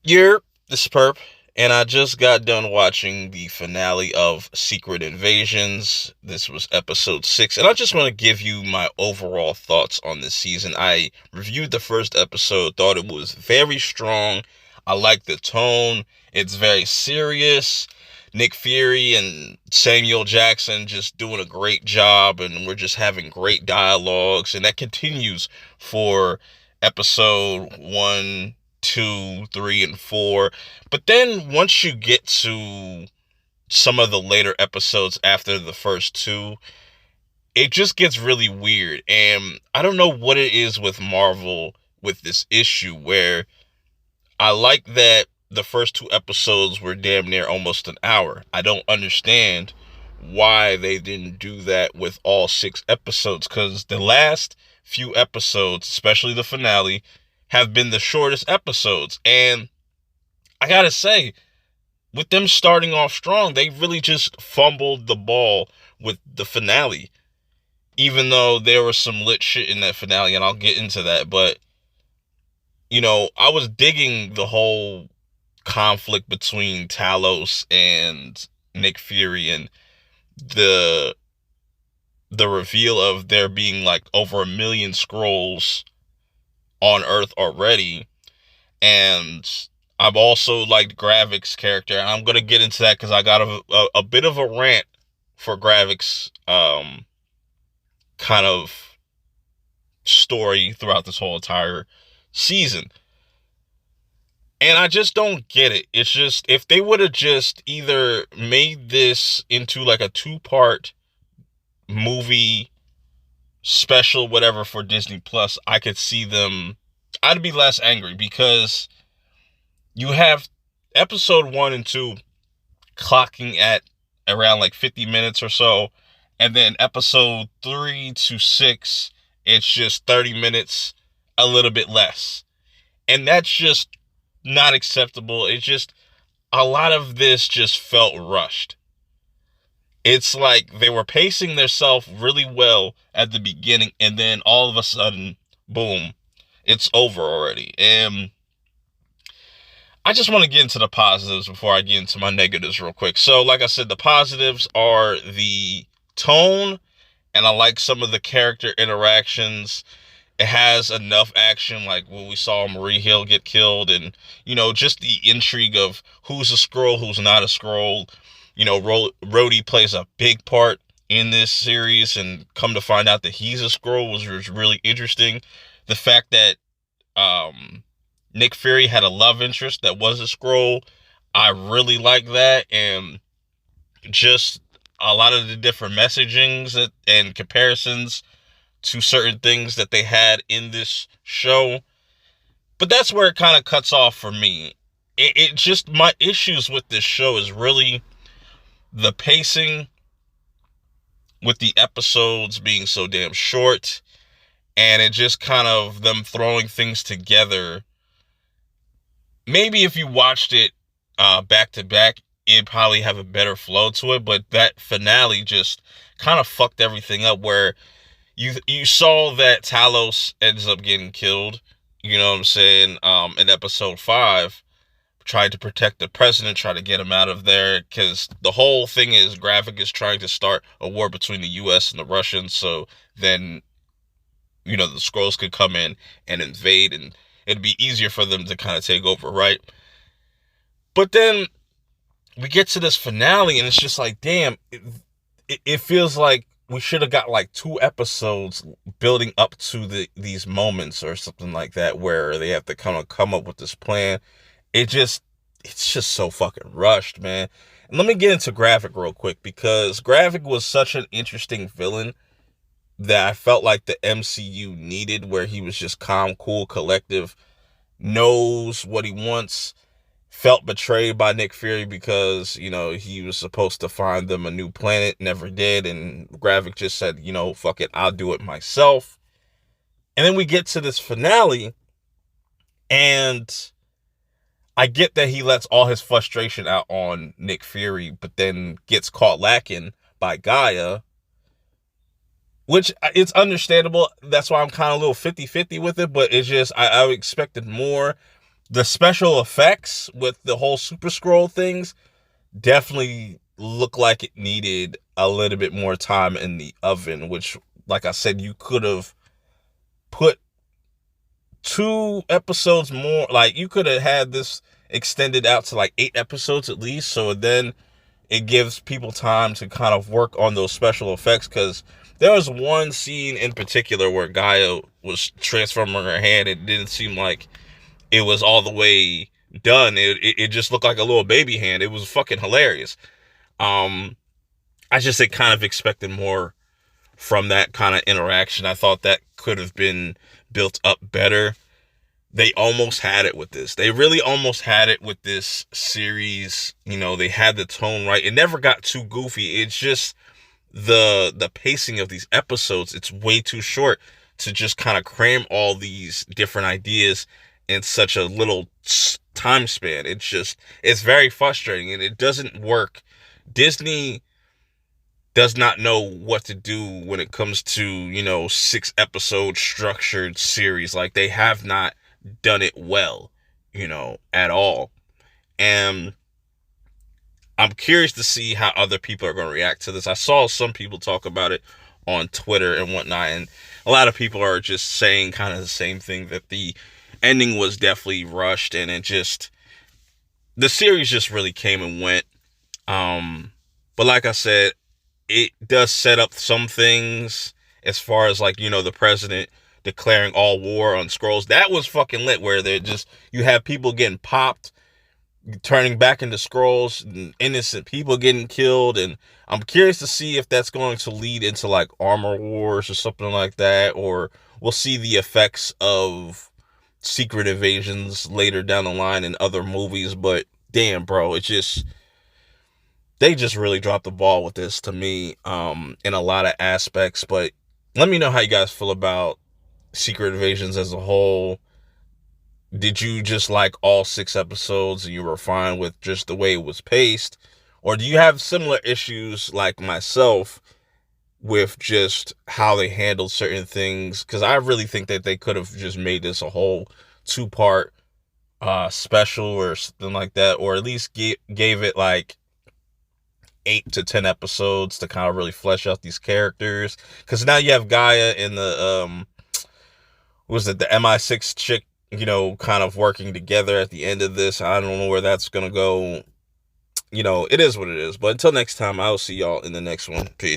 This is Perp, and I just got done watching the finale of Secret Invasions. This was episode 6, and I just want to give you my overall thoughts on this season. I reviewed the first episode, thought it was very strong. I like the tone, it's very serious. Nick Fury and Samuel Jackson just doing a great job, and we're just having great dialogues, and that continues for episode 1, 2, 3, and 4. But then once you get to some of the later episodes after the first two, it just gets really weird. And I don't know what it is with Marvel with this issue where I like that the first two episodes were damn near almost an hour. I don't understand why they didn't do that with all 6 episodes, because the last few episodes, especially the finale, have been the shortest episodes. And I gotta say, with them starting off strong, they really just fumbled the ball with the finale. Even though there was some lit shit in that finale, and I'll get into that, but I was digging the whole conflict between Talos and Nick Fury, and the the reveal of there being like over 1 million Skrulls on Earth already. And I've also liked Gravik's character. I'm gonna get into that because I got a bit of a rant for Gravik's kind of story throughout this whole entire season. And I just don't get it. It's just, if they would have just either made this into like a 2-part movie special, whatever, for Disney Plus, I could see them, I'd be less angry, because you have episode 1 and 2 clocking at around like 50 minutes or so, and then episode 3 to 6, it's just 30 minutes, a little bit less. And that's just not acceptable. It's just, a lot of this just felt rushed. It's like they were pacing themselves really well at the beginning, and then all of a sudden, boom, it's over already. And I just want to get into the positives before I get into my negatives real quick. So, like I said, the positives are the tone, and I like some of the character interactions. It has enough action, like when we saw Marie Hill get killed, and just the intrigue of who's a Skrull, who's not a Skrull. Rhodey plays a big part in this series, and come to find out that he's a Skrull was really interesting. The fact that Nick Fury had a love interest that was a Skrull, I really like that. And just a lot of the different messagings and comparisons to certain things that they had in this show. But that's where it kind of cuts off for me. It just, my issues with this show is really the pacing, with the episodes being so damn short, and it just kind of them throwing things together. Maybe if you watched it back to back, it'd probably have a better flow to it, but that finale just kind of fucked everything up, where you saw that Talos ends up getting killed, you know what I'm saying, in episode 5, trying to protect the president, try to get him out of there, because the whole thing is Gravik is trying to start a war between the US and the Russians, so then, the Skrulls could come in and invade, and it'd be easier for them to kind of take over, right? But then we get to this finale, and it's just like, damn, it feels like we should have got like 2 episodes building up to these moments or something like that, where they have to kind of come up with this plan. It's just so fucking rushed, man. And let me get into Gravik real quick, because Gravik was such an interesting villain that I felt like the MCU needed, where he was just calm, cool, collective, knows what he wants, felt betrayed by Nick Fury because, he was supposed to find them a new planet, never did, and Gravik just said, fuck it, I'll do it myself. And then we get to this finale, and I get that he lets all his frustration out on Nick Fury, but then gets caught lacking by Gaia, which it's understandable. That's why I'm kind of a little 50-50 with it, but it's just, I expected more. The special effects with the whole Super Scroll things definitely look like it needed a little bit more time in the oven, which, like I said, you could have put 2 episodes more. Like, you could have had this extended out to like 8 episodes at least, so then it gives people time to kind of work on those special effects. Because there was one scene in particular where Gaia was transforming her hand. It didn't seem like it was all the way done. It just looked like a little baby hand. It was fucking hilarious. I just kind of expected more from that kind of interaction. I thought that could have been built up better. They almost had it with this. They really almost had it with this series. You know, they had the tone right. It never got too goofy. It's just the pacing of these episodes. It's way too short to just kind of cram all these different ideas in such a little time span. It's very frustrating, and it doesn't work. Disney does not know what to do when it comes to, 6 episode structured series. Like, they have not done it well, at all. And I'm curious to see how other people are going to react to this. I saw some people talk about it on Twitter and whatnot, and a lot of people are just saying kind of the same thing, that the ending was definitely rushed, and the series just really came and went. But like I said, it does set up some things as far as, like, the president declaring all war on Skrulls. That was fucking lit, where you have people getting popped, turning back into Skrulls, and innocent people getting killed. And I'm curious to see if that's going to lead into like Armor Wars or something like that, or we'll see the effects of secret invasions later down the line in other movies. But damn, bro, they just really dropped the ball with this to me, in a lot of aspects. But let me know how you guys feel about Secret Invasions as a whole. Did you just like all 6 episodes and you were fine with just the way it was paced? Or do you have similar issues like myself with just how they handled certain things? Because I really think that they could have just made this a whole 2-part special or something like that, or at least gave it like 8 to 10 episodes to kind of really flesh out these characters. Because now you have Gaia and the the MI6 chick, kind of working together at the end of this. I don't know where that's gonna go. It is what it is. But until next time, I'll see y'all in the next one. Peace.